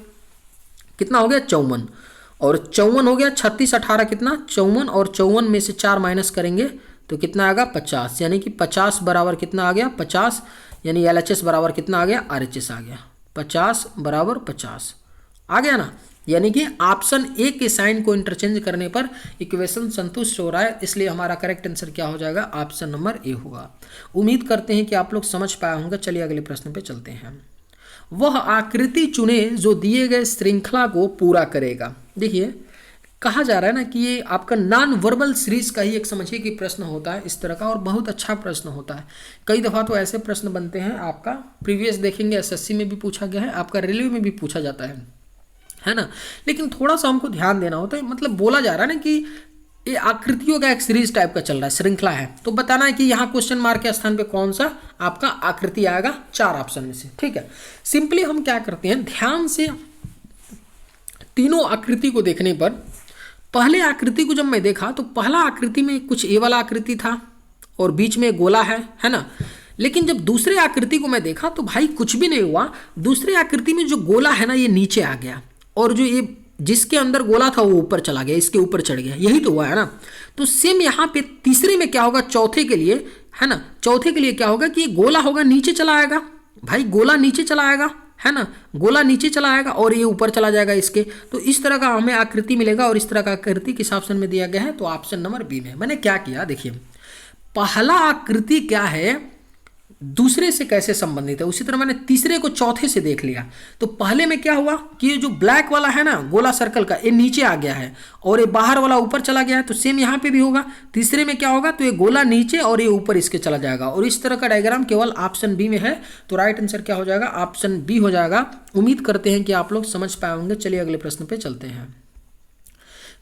कितना हो गया 54 और 54 हो गया 36 18 कितना 54 और 54 में से 4 माइनस करेंगे तो कितना आएगा 50, यानी कि 50 बराबर कितना आ गया 50, यानी LHS बराबर कितना आ गया RHS आ गया 50 बराबर 50 आ गया ना। यानी कि ऑप्शन ए के साइन को इंटरचेंज करने पर इक्वेशन संतुष्ट हो रहा है, इसलिए हमारा करेक्ट आंसर क्या हो जाएगा, ऑप्शन नंबर ए होगा। उम्मीद करते हैं कि आप लोग समझ पाए होंगे। चलिए अगले प्रश्न पे चलते हैं। वह आकृति चुने जो दिए गए श्रृंखला को पूरा करेगा। देखिए कहा जा रहा है ना कि ये आपका नॉन वर्बल सीरीज का ही एक समझिए कि प्रश्न होता है इस तरह का, और बहुत अच्छा प्रश्न होता है। कई दफ़ा तो ऐसे प्रश्न बनते हैं, आपका प्रीवियस देखेंगे SSC में भी पूछा गया है, आपका रेलवे में भी पूछा जाता है ना। लेकिन थोड़ा सा हमको ध्यान देना होता है, मतलब बोला जा रहा है ना कि ये आकृतियों का एक सीरीज टाइप का चल रहा है, श्रृंखला है, तो बताना है कि यहाँ क्वेश्चन मार्क के स्थान पे कौन सा आपका आकृति आएगा 4 ऑप्शन में से। ठीक है, सिंपली हम क्या करते हैं, ध्यान से तीनों आकृति को देखने पर पहले आकृति को जब मैं देखा तो पहला आकृति में कुछ ए वाला आकृति था और बीच में गोला है ना। लेकिन जब दूसरे आकृति को मैं देखा तो भाई कुछ भी नहीं हुआ, दूसरे आकृति में जो गोला है ना ये नीचे आ गया और जो ये जिसके अंदर गोला था वो ऊपर चला गया, इसके ऊपर चढ़ गया, यही तो हुआ है ना। तो सेम यहाँ पे तीसरे में क्या होगा, चौथे के लिए है ना, चौथे के लिए क्या होगा कि ये गोला होगा नीचे चला आएगा, भाई गोला नीचे चला आएगा है ना, गोला नीचे चला आएगा और ये ऊपर चला जाएगा इसके। तो इस तरह का हमें आकृति मिलेगा और इस तरह का आकृति किस ऑप्शन में दिया गया है, तो ऑप्शन नंबर बी में। मैंने क्या किया देखिए, पहला आकृति क्या है दूसरे से कैसे संबंधित है, उसी तरह मैंने तीसरे को चौथे से देख लिया। तो पहले में क्या हुआ कि ये जो ब्लैक वाला है ना गोला सर्कल का, ये नीचे आ गया है और ये बाहर वाला ऊपर चला गया है, तो सेम यहाँ पे भी होगा। तीसरे में क्या होगा, तो ये गोला नीचे और ये ऊपर इसके चला जाएगा, और इस तरह का डायग्राम केवल ऑप्शन बी में है। तो राइट आंसर क्या हो जाएगा, ऑप्शन बी हो जाएगा। उम्मीद करते हैं कि आप लोग समझ पाए होंगे। चलिए अगले प्रश्न पे चलते हैं।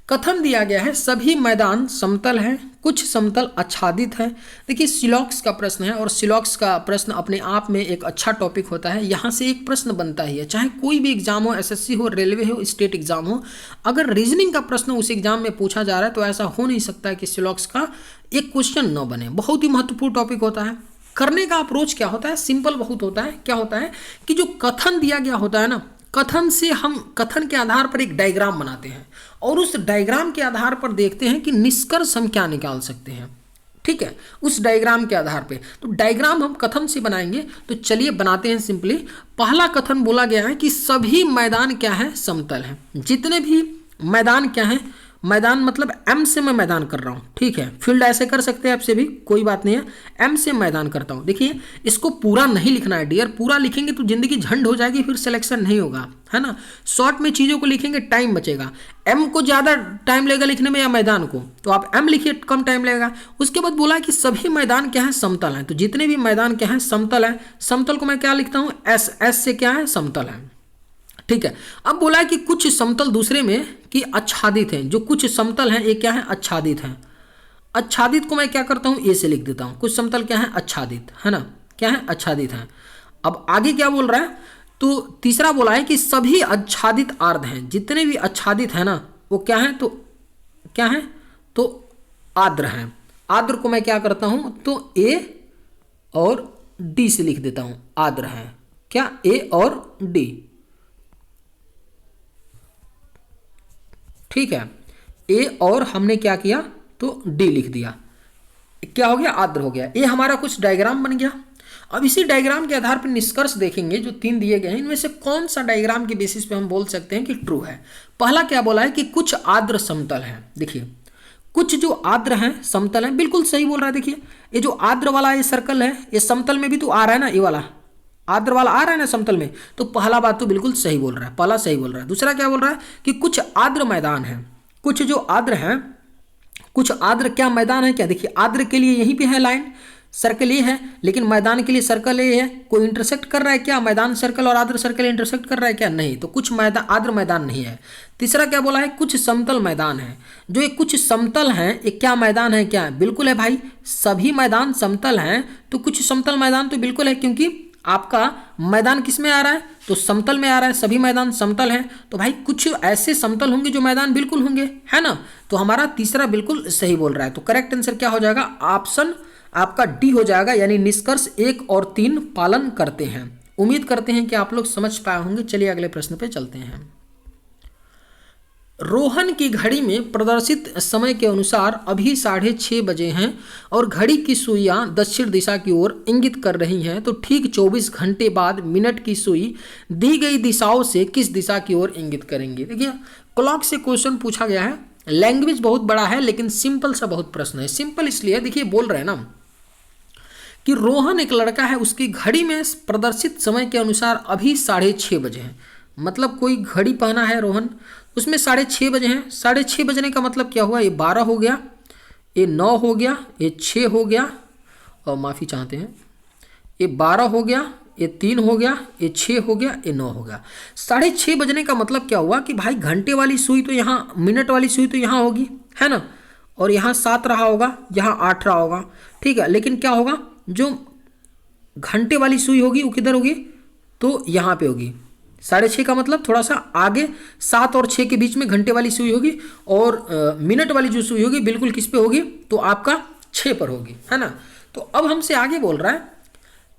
कथन दिया गया है सभी मैदान समतल हैं, कुछ समतल आच्छादित है। देखिए सिलॉक्स का प्रश्न है और सिलॉक्स का प्रश्न अपने आप में एक अच्छा टॉपिक होता है। यहाँ से एक प्रश्न बनता ही है, चाहे कोई भी एग्जाम हो, SSC हो, रेलवे हो, स्टेट एग्जाम हो, अगर रीजनिंग का प्रश्न उस एग्जाम में पूछा जा रहा है तो ऐसा हो नहीं सकता है कि सिलॉक्स का एक क्वेश्चन न बने। बहुत ही महत्वपूर्ण टॉपिक होता है। करने का अप्रोच क्या होता है, सिंपल बहुत होता है। क्या होता है कि जो कथन दिया गया होता है ना, कथन से हम कथन के आधार पर एक डायग्राम बनाते हैं और उस डायग्राम के आधार पर देखते हैं कि निष्कर्ष हम क्या निकाल सकते हैं। ठीक है, उस डायग्राम के आधार पे तो डायग्राम हम कथन से बनाएंगे। तो चलिए बनाते हैं सिंपली। पहला कथन बोला गया है कि सभी मैदान क्या है, समतल है। जितने भी मैदान क्या है, मैदान मतलब M से मैं मैदान कर रहा हूँ। ठीक है, फील्ड ऐसे कर सकते हैं, आपसे भी कोई बात नहीं है। M से मैदान करता हूँ। देखिए इसको पूरा नहीं लिखना है डियर, पूरा लिखेंगे तो जिंदगी झंड हो जाएगी, फिर सिलेक्शन नहीं होगा, है ना। शॉर्ट में चीज़ों को लिखेंगे, टाइम बचेगा। M को ज़्यादा टाइम लगेगा लिखने में या मैदान को, तो आप M लिखिए, कम टाइम लगेगा। उसके बाद बोला कि सभी मैदान क्या है, समतल हैं। तो जितने भी मैदान क्या है, समतल है। समतल को मैं क्या लिखता हूँ, S से क्या है, समतल है। ठीक है, अब बोला है कि कुछ समतल दूसरे में कि आच्छादित हैं। जो कुछ समतल हैं ये क्या है, आच्छादित हैं। आच्छादित को मैं क्या करता हूँ, ए से लिख देता हूँ। कुछ समतल क्या है, आच्छादित, है ना, क्या है, आच्छादित हैं। अब आगे क्या बोल रहा है, तो तीसरा बोला है कि सभी आच्छादित आर्द्र हैं। जितने भी आच्छादित हैं ना वो क्या है, तो क्या है, तो आर्द्र हैं। आर्द्र को मैं क्या करता हूँ, तो ए और डी से लिख देता हूँ। आर्द्र हैं क्या, ए और डी। ठीक है, ए और हमने क्या किया, तो डी लिख दिया। क्या हो गया, आर्द्र हो गया। ये हमारा कुछ डायग्राम बन गया। अब इसी डायग्राम के आधार पर निष्कर्ष देखेंगे। जो 3 दिए गए हैं इनमें से कौन सा डायग्राम के बेसिस पे हम बोल सकते हैं कि ट्रू है। पहला क्या बोला है कि कुछ आर्द्र समतल है। देखिए कुछ जो आर्द्र हैं समतल है, बिल्कुल सही बोल रहा है। देखिए ये जो आर्द्र वाला ये सर्कल है, ये समतल में भी तो आ रहा है ना, ये वाला आर्द्र वाला आ रहा है ना समतल में, तो पहला बात तो बिल्कुल सही बोल रहा है, पहला सही बोल रहा है। दूसरा क्या बोल रहा है कि कुछ आर्द्र मैदान हैं। कुछ जो आर्द्र हैं, कुछ आर्द्र क्या मैदान है क्या, देखिए आर्द्र के लिए यहीं पे है लाइन, सर्कल ये है, लेकिन मैदान के लिए सर्कल ये है। कोई इंटरसेक्ट कर रहा है क्या? मैदान सर्कल और आद्र सर्कल इंटरसेक्ट कर रहा है क्या? नहीं। तो कुछ मैदान, आद्र मैदान नहीं है। तीसरा क्या बोला है? कुछ समतल मैदान है। जो ये कुछ समतल हैं, ये क्या मैदान है? क्या बिल्कुल है भाई, सभी मैदान समतल हैं। तो कुछ समतल मैदान तो बिल्कुल है, क्योंकि आपका मैदान किस में आ रहा है? तो समतल में आ रहा है। सभी मैदान समतल हैं, तो भाई कुछ ऐसे समतल होंगे जो मैदान बिल्कुल होंगे, है ना। तो हमारा तीसरा बिल्कुल सही बोल रहा है। तो करेक्ट आंसर क्या हो जाएगा? ऑप्शन आपका डी हो जाएगा, यानी निष्कर्ष 1 और 3 पालन करते हैं। उम्मीद करते हैं कि आप लोग समझ पाए होंगे। चलिए अगले प्रश्न पे चलते हैं। रोहन की घड़ी में प्रदर्शित समय के अनुसार अभी 6:30 बजे हैं और घड़ी की सुइयां दक्षिण दिशा की ओर इंगित कर रही हैं। तो ठीक 24 घंटे बाद मिनट की सुई दी गई दिशाओं से किस दिशा की ओर इंगित करेंगे? देखिए, क्लॉक से क्वेश्चन पूछा गया है। लैंग्वेज बहुत बड़ा है, लेकिन सिंपल सा बहुत प्रश्न है। सिंपल इसलिए, देखिए बोल रहे हैं ना कि रोहन एक लड़का है, उसकी घड़ी में प्रदर्शित समय के अनुसार अभी 6:30 बजे हैं। मतलब कोई घड़ी पहना है रोहन, उसमें 6:30 बजे हैं। 6:30 बजने का मतलब क्या हुआ? ये 12 हो गया, ये 9 हो गया, ये 6 हो गया, और माफ़ी चाहते हैं, ये 12 हो गया, ये 3 हो गया, ये 6 हो गया, ये 9 हो गया। 6:30 बजने का मतलब क्या हुआ कि भाई घंटे वाली सुई तो यहाँ, मिनट वाली सुई तो यहाँ होगी, है ना, और यहाँ 7 रहा होगा, यहाँ 8 रहा होगा, ठीक है। लेकिन क्या होगा, जो घंटे वाली सुई होगी वो किधर होगी? तो यहाँ पे होगी। 6:30 का मतलब थोड़ा सा आगे 7 और 6 के बीच में घंटे वाली सुई होगी, और मिनट वाली जो सुई होगी बिल्कुल किस पे होगी? तो आपका 6 पर होगी, है ना। तो अब हमसे आगे बोल रहा है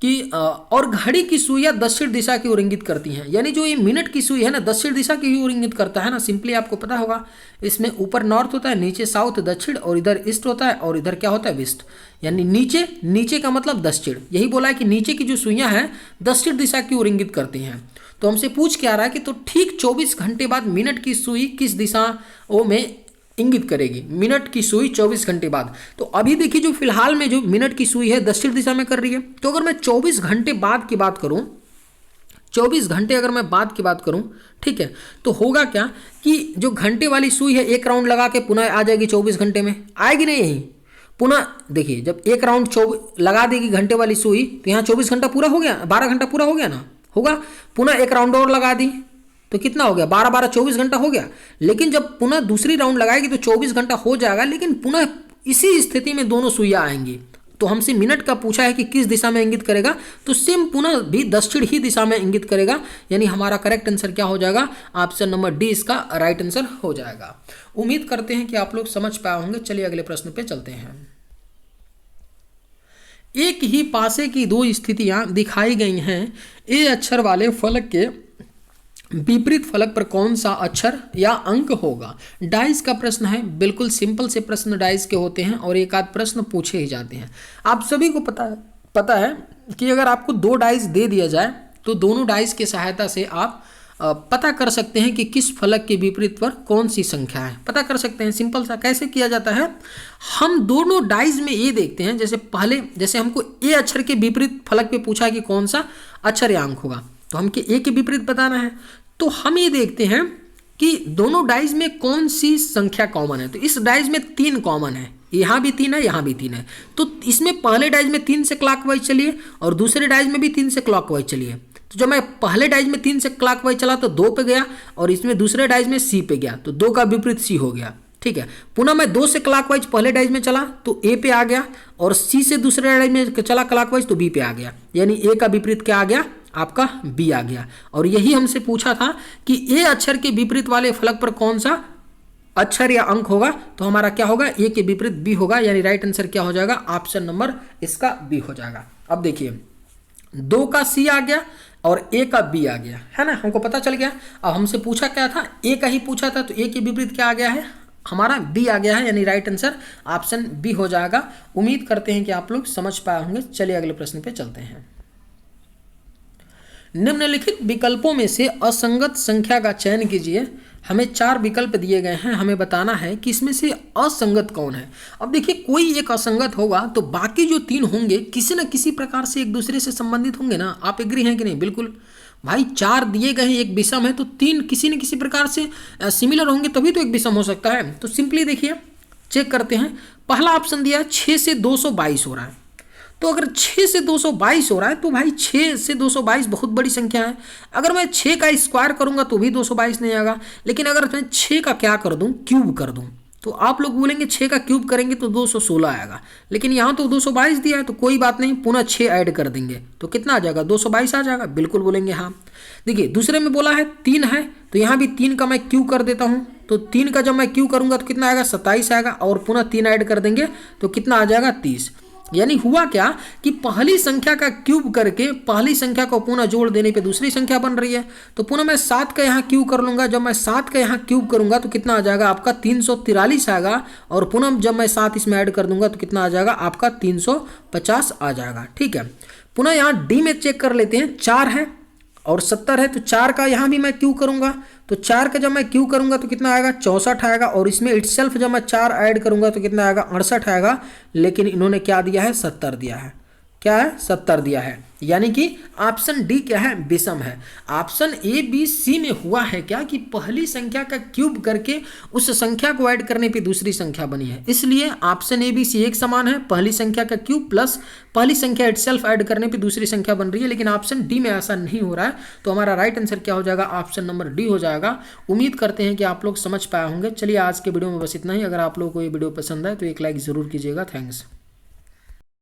कि और घड़ी की सुइयां दक्षिण दिशा की ओर इंगित करती हैं। यानी जो ये मिनट की सुई है ना, दक्षिण दिशा की ओर इंगित करता है ना। सिंपली आपको पता होगा, इसमें ऊपर नॉर्थ होता है, नीचे साउथ दक्षिण, और इधर ईस्ट होता है, और इधर क्या होता है? वेस्ट। यानी नीचे, नीचे का मतलब दक्षिण। यही बोला है कि नीचे की जो सुइयां हैं दक्षिण दिशा की ओर इंगित करती हैं। तो हमसे पूछ क्या रहा है कि तो ठीक 24 घंटे बाद मिनट की सुई किस दिशा में इंगित करेगी? मिनट की सुई 24 घंटे बाद। तो अभी देखिए, जो फिलहाल में जो मिनट की सुई है दक्षिण दिशा में कर रही है। तो अगर मैं 24 घंटे बाद की बात करूं, 24 घंटे अगर मैं बाद की बात करूं, ठीक है, तो होगा क्या कि जो घंटे वाली सुई है एक राउंड लगा के पुनः आ जाएगी 24 घंटे में, आएगी नहीं? यही पुनः देखिए, जब एक राउंड लगा देगी घंटे वाली सुई, तो यहाँ 24 घंटा पूरा हो गया, 12 घंटा पूरा हो गया ना, होगा। पुनः एक राउंड और लगा दी तो कितना हो गया? 12 24 घंटा हो गया। लेकिन जब पुनः दूसरी राउंड लगाएगी तो 24 घंटा हो जाएगा, लेकिन पुनः इसी स्थिति में दोनों सुइयां आएंगी। तो हमसे मिनट का पूछा है कि किस दिशा में इंगित करेगा, तो सेम पुनः भी दक्षिण ही दिशा में इंगित करेगा। यानी हमारा करेक्ट आंसर क्या हो जाएगा? ऑप्शन नंबर डी इसका राइट आंसर हो जाएगा। उम्मीद करते हैं कि आप लोग समझ पाए होंगे। चलिए अगले प्रश्न पे चलते हैं। एक ही पासे की 2 स्थितियां दिखाई गई हैं। ए अक्षर वाले फलक के विपरीत फलक पर कौन सा अक्षर या अंक होगा? डाइस का प्रश्न है। बिल्कुल सिंपल से प्रश्न डाइस के होते हैं और एक आध प्रश्न पूछे ही जाते हैं। आप सभी को पता है कि अगर आपको 2 डाइस दे दिया जाए तो दोनों डाइस की सहायता से आप पता कर सकते हैं कि किस फलक के विपरीत पर कौन सी संख्या है। पता कर सकते हैं। सिंपल सा कैसे किया जाता है, हम दोनों डाइस में ये देखते हैं। जैसे हमको ए अक्षर के विपरीत फलक पे पूछा कि कौन सा अक्षर या अंक होगा, तो हमको ए के विपरीत बताना है। तो हम ये देखते हैं कि दोनों डाइस में कौन सी संख्या कॉमन है। तो इस डाइस में 3 कॉमन है, यहाँ भी 3 है, यहाँ भी 3 है। तो इसमें पहले डाइस में 3 से क्लॉकवाइज चलिए और दूसरे डाइस में भी 3 से क्लॉकवाइज चलिए। तो जब मैं पहले डाइस में 3 से क्लॉकवाइज चला तो 2 पे गया, और इसमें दूसरे डाइस में सी पे गया, तो 2 का विपरीत सी हो गया। ठीक है। पुनः मैं 2 से क्लॉकवाइज पहले डाइस में चला तो ए पे आ गया, और सी से दूसरे डाइस में चला क्लॉकवाइज तो बी पे आ गया। यानी ए का विपरीत क्या आ गया? आपका बी आ गया। और यही हमसे पूछा था कि ए अक्षर के विपरीत वाले फलक पर कौन सा अक्षर या अंक होगा। तो हमारा क्या होगा? ए के विपरीत बी होगा। यानी राइट आंसर क्या हो जाएगा? ऑप्शन नंबर इसका बी हो जाएगा। अब देखिए, 2 का सी आ गया और ए का बी आ गया, है ना, हमको पता चल गया। अब हमसे पूछा क्या था? ए का ही पूछा था, तो ए के विपरीत क्या आ गया है? हमारा बी आ गया है। यानी राइट आंसर ऑप्शन बी हो जाएगा। उम्मीद करते हैं कि आप लोग समझ पाए होंगे। चलिए अगले प्रश्न पे चलते हैं। निम्नलिखित विकल्पों में से असंगत संख्या का चयन कीजिए। हमें 4 विकल्प दिए गए हैं, हमें बताना है कि इसमें से असंगत कौन है। अब देखिए, कोई एक असंगत होगा तो बाकी जो 3 होंगे किसी न किसी प्रकार से एक दूसरे से संबंधित होंगे ना। आप एग्री हैं कि नहीं? बिल्कुल भाई, 4 दिए गए हैं, एक विषम है, तो 3 किसी न किसी प्रकार से सिमिलर होंगे, तभी तो एक विषम हो सकता है। तो सिंपली देखिए, चेक करते हैं। पहला ऑप्शन दिया है 6 से 222 हो रहा है, तो अगर 6 से 222 हो रहा है तो भाई 6 से 222 बहुत बड़ी संख्या है। अगर मैं 6 का स्क्वायर करूंगा तो भी 222 नहीं आएगा, लेकिन अगर मैं 6 का क्या कर दूं, क्यूब कर दूं, तो आप लोग बोलेंगे 6 का क्यूब करेंगे तो 216 आएगा, लेकिन यहाँ तो 222 दिया है तो कोई बात नहीं, पुनः 6 ऐड कर देंगे तो कितना आ जाएगा, 222 आ जाएगा। बिल्कुल बोलेंगे हाँ। देखिए दूसरे में बोला है 3 है तो यहाँ भी 3 का मैं क्यू कर देता हूँ, तो 3 का जब मैं क्यू करूंगा तो कितना आएगा, 27 आएगा, और पुनः 3 ऐड कर देंगे तो कितना आ जाएगा, 30। यानी हुआ क्या कि पहली संख्या का क्यूब करके पहली संख्या को पुनः जोड़ देने पे दूसरी संख्या बन रही है। तो पुनः मैं 7 का यहाँ क्यूब कर लूंगा, जब मैं 7 का यहाँ क्यूब करूंगा तो कितना आ जाएगा आपका 343 आएगा, और पुनः जब मैं 7 इसमें ऐड कर दूंगा तो कितना आ जाएगा आपका 350 आ जाएगा। ठीक है, पुनः यहाँ डी में चेक कर लेते हैं, 4 है और 70 है, तो 4 का यहाँ भी मैं क्यू करूंगा, तो 4 का जब मैं क्यू करूंगा तो कितना आएगा, 64 आएगा, और इसमें इटसेल्फ जब मैं 4 ऐड करूंगा तो कितना आएगा, 68 आएगा। लेकिन इन्होंने क्या दिया है, 70 दिया है। क्या है, 70 दिया है, यानी कि ऑप्शन डी क्या है, विषम है। ऑप्शन ए बी सी में हुआ है क्या कि पहली संख्या का क्यूब करके उस संख्या को ऐड करने पे दूसरी संख्या बनी है, इसलिए ऑप्शन ए बी सी एक समान है, पहली संख्या का क्यूब प्लस पहली संख्या इटसेल्फ ऐड करने पे दूसरी संख्या बन रही है। लेकिन ऑप्शन डी में ऐसा नहीं हो रहा है, तो हमारा राइट आंसर क्या हो जाएगा, ऑप्शन नंबर डी हो जाएगा। उम्मीद करते हैं कि आप लोग समझ पाए होंगे। चलिए आज के वीडियो में बस इतना ही। अगर आप लोगों को ये वीडियो पसंद है तो एक लाइक जरूर कीजिएगा। थैंक्स।